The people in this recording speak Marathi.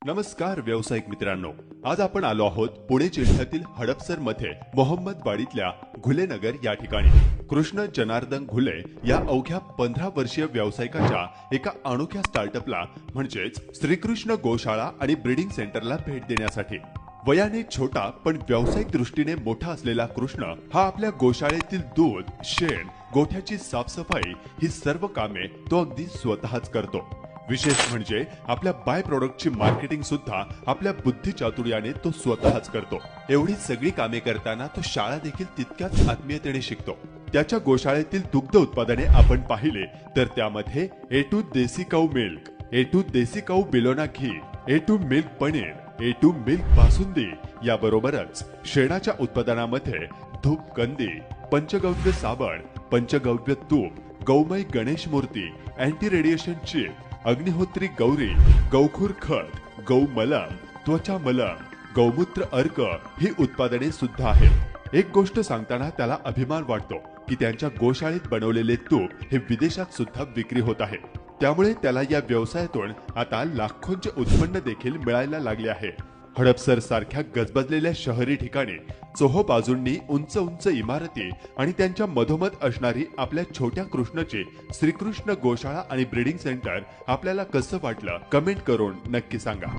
नमस्कार व्यावसायिक मित्रांनो, आज आपण आलो आहोत पुणे जिल्ह्यातील हडपसर मध्ये मोहम्मदवाडीतल्या घुलेनगर या ठिकाणी कृष्ण जनार्दन घुले या अवघ्या 15 वर्षीय व्यावसायिकाच्या एका अनोख्या स्टार्टअपला म्हणजेच श्रीकृष्ण गोशाळा आणि ब्रीडिंग सेंटरला भेट देण्यासाठी। वयाने छोटा पण व्यावसायिक दृष्टीने मोठा असलेला कृष्ण हा आपल्या गोशाळेतील दूध, शेण, गोठ्याची साफसफाई ही सर्व कामे तो अगदी स्वतःच करतो। विशेष म्हणजे आपल्या बाय प्रोडक्टची मार्केटिंग सुद्धा आपल्या बुद्धिचातुर्याने तो स्वतःच करतो। एवढी सगळी कामे करताना तो शाळा देखील तितक्याच आत्मीयतेने शिकतो। त्याच्या गोशाळेतील दुग्ध उत्पादने आपण पाहिले तर त्यामध्ये A2 देसी काऊ मिल्क, A2 देसी काऊ बिलोना घी, A2 milk paneer, A2 milk basundi याबरोबरच शेणाच्या उत्पादनामध्ये धूप कंदी, पंचगव्य साबण, पंचगव्य तूप, गौमय गणेश मूर्ती, अँटी रेडिएशन चिप, अग्निहोत्री गौरी, गौखूर खत, गौ मलम, त्वचा मलम, गौमूत्र अर्क ही उत्पादने सुद्धा आहेत। एक गोष्ट सांगताना त्याला अभिमान वाटतो की त्यांच्या गोशाळेत बनवलेले तूप हे विदेशात सुद्धा विक्री होत आहे। त्यामुळे त्याला या व्यवसायातून आता लाखोंचे उत्पन्न देखील मिळायला लागले आहे। हडपसर सारख्या गजबजलेल्या शहरी ठिकाणी चोहोबाजूंनी उंच उंच इमारती आणि त्यांच्या मधोमध असणारी आपल्या छोट्या कृष्णाची श्रीकृष्ण गोशाळा आणि ब्रीडिंग सेंटर आपल्याला कसं वाटलं कमेंट करून नक्की सांगा।